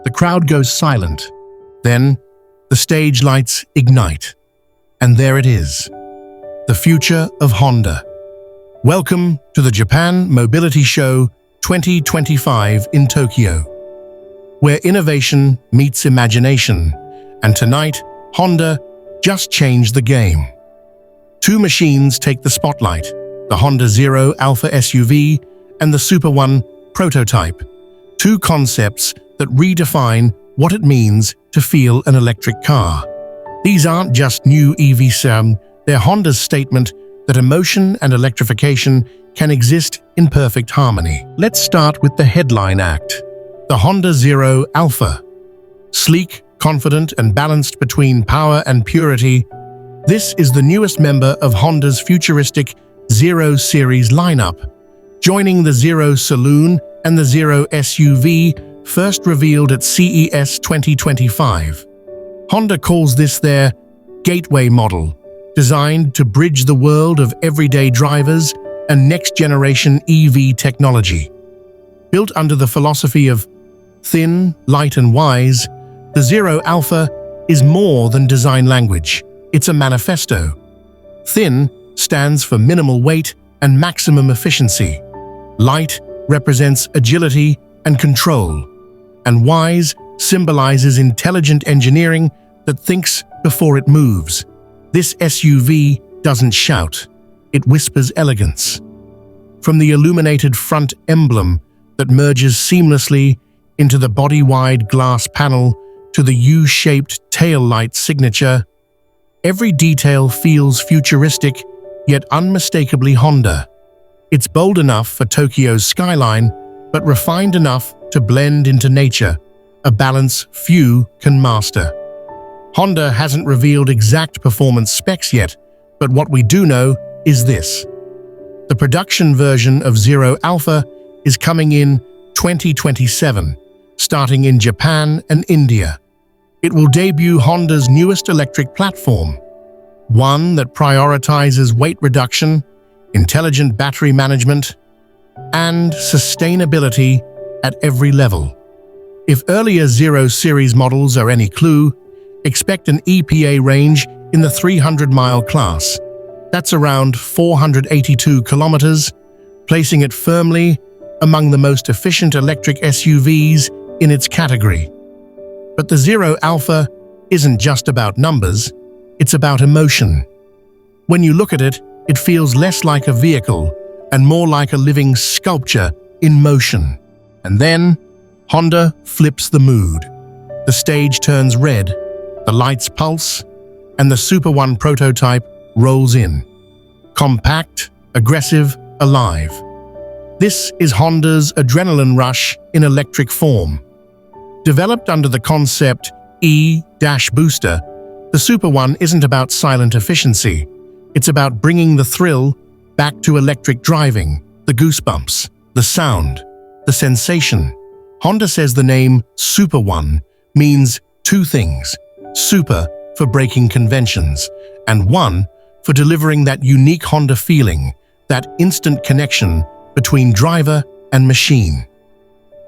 The crowd goes silent. Then, the stage lights ignite. And there it is. The future of Honda. Welcome to the Japan Mobility Show 2025 in Tokyo, where innovation meets imagination. And tonight, Honda just changed the game. Two machines take the spotlight, the Honda Zero Alpha SUV and the Super One prototype. Two concepts that redefine what it means to feel an electric car. These aren't just new EV sound, they're Honda's statement that emotion and electrification can exist in perfect harmony. Let's start with the headline act. The Honda Zero Alpha. Sleek, confident, and balanced between power and purity, this is the newest member of Honda's futuristic Zero Series lineup, joining the Zero Saloon and the Zero SUV, first revealed at CES 2025. Honda calls this their gateway model, designed to bridge the world of everyday drivers and next-generation EV technology. Built under the philosophy of thin, light, and wise, the Zero Alpha is more than design language. It's a manifesto. Thin stands for minimal weight and maximum efficiency. Light represents agility and control. And wise symbolizes intelligent engineering that thinks before it moves. This SUV doesn't shout, it whispers elegance. From the illuminated front emblem that merges seamlessly into the body-wide glass panel to the U-shaped taillight signature, every detail feels futuristic yet unmistakably Honda. It's bold enough for Tokyo's skyline, but refined enough to blend into nature, a balance few can master. Honda hasn't revealed exact performance specs yet, but what we do know is this. The production version of Zero Alpha is coming in 2027, starting in Japan and India. It will debut Honda's newest electric platform, one that prioritizes weight reduction, intelligent battery management, and sustainability at every level. If earlier Zero Series models are any clue, expect an EPA range in the 300-mile class. That's around 482 kilometers, placing it firmly among the most efficient electric SUVs in its category. But the Zero Alpha isn't just about numbers, it's about emotion. When you look at it, it feels less like a vehicle and more like a living sculpture in motion. And then, Honda flips the mood. The stage turns red, the lights pulse, and the Super One prototype rolls in. Compact, aggressive, alive. This is Honda's adrenaline rush in electric form. Developed under the concept E-Booster, the Super One isn't about silent efficiency. It's about bringing the thrill back to electric driving, the goosebumps, the sound, the sensation. Honda says the name Super One means two things: super for breaking conventions, and one for delivering that unique Honda feeling, that instant connection between driver and machine.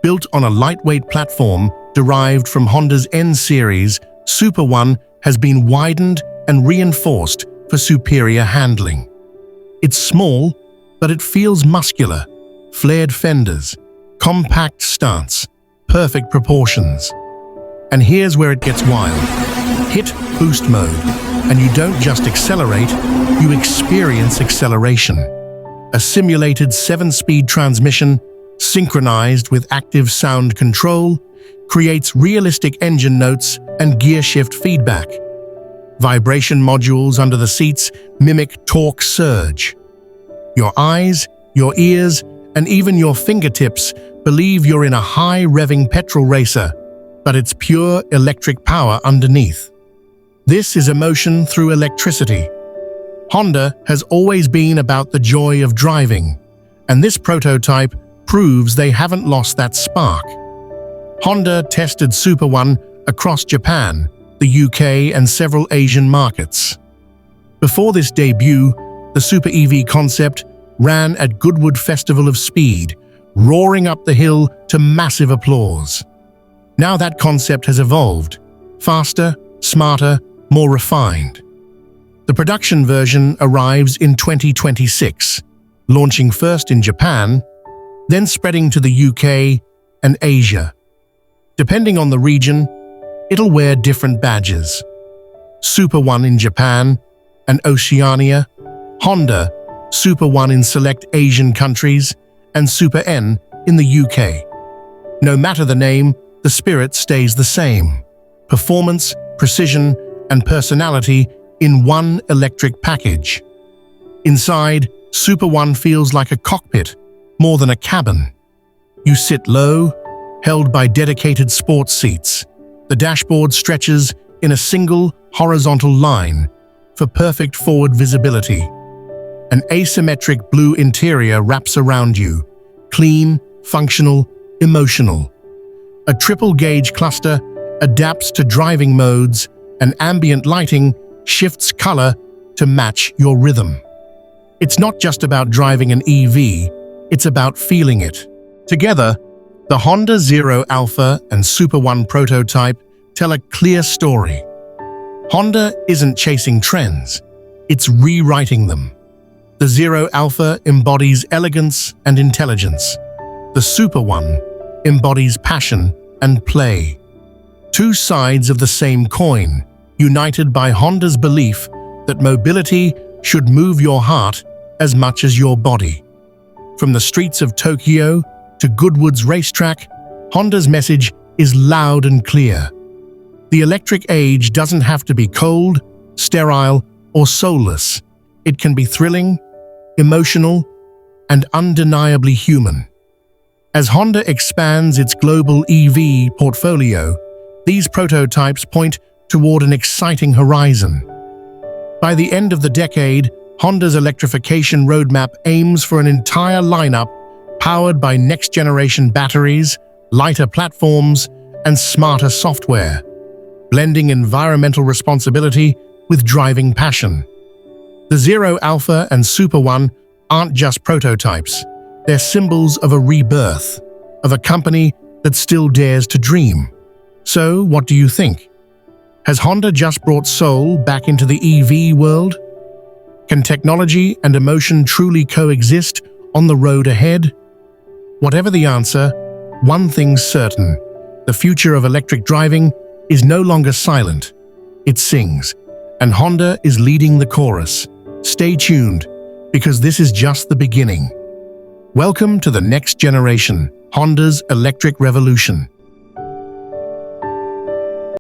Built on a lightweight platform derived from Honda's N-Series, Super One has been widened and reinforced for superior handling. It's small, but it feels muscular. Flared fenders, compact stance, perfect proportions. And here's where it gets wild. Hit boost mode, and you don't just accelerate, you experience acceleration. A simulated 7-speed transmission, synchronized with active sound control, creates realistic engine notes and gear shift feedback. Vibration modules under the seats mimic torque surge. Your eyes, your ears, and even your fingertips believe you're in a high-revving petrol racer, but it's pure electric power underneath. This is emotion through electricity. Honda has always been about the joy of driving, and this prototype proves they haven't lost that spark. Honda tested Super One across Japan, the UK, and several Asian markets. Before this debut, the Super EV concept ran at Goodwood Festival of Speed, roaring up the hill to massive applause. Now that concept has evolved, faster, smarter, more refined. The production version arrives in 2026, launching first in Japan, then spreading to the UK and Asia. Depending on the region, it'll wear different badges. Super One in Japan and Oceania, Honda Super One in select Asian countries, and Super N in the UK. No matter the name, the spirit stays the same. Performance, precision, and personality in one electric package. Inside, Super One feels like a cockpit, more than a cabin. You sit low, held by dedicated sports seats. The dashboard stretches in a single horizontal line for perfect forward visibility. An asymmetric blue interior wraps around you, clean, functional, emotional. A triple-gauge cluster adapts to driving modes, and ambient lighting shifts color to match your rhythm. It's not just about driving an EV, it's about feeling it. Together, the Honda Zero Alpha and Super One prototype tell a clear story. Honda isn't chasing trends, it's rewriting them. The Zero Alpha embodies elegance and intelligence. The Super One embodies passion and play. Two sides of the same coin, united by Honda's belief that mobility should move your heart as much as your body. From the streets of Tokyo to Goodwood's racetrack, Honda's message is loud and clear. The electric age doesn't have to be cold, sterile, or soulless. It can be thrilling, emotional, and undeniably human. As Honda expands its global EV portfolio, these prototypes point toward an exciting horizon. By the end of the decade, Honda's electrification roadmap aims for an entire lineup powered by next-generation batteries, lighter platforms, and smarter software, blending environmental responsibility with driving passion. The Zero Alpha and Super One aren't just prototypes, they're symbols of a rebirth, of a company that still dares to dream. So, what do you think? Has Honda just brought soul back into the EV world? Can technology and emotion truly coexist on the road ahead? Whatever the answer, one thing's certain: the future of electric driving is no longer silent. It sings, and Honda is leading the chorus. Stay tuned, because this is just the beginning. Welcome to the next generation, Honda's electric revolution.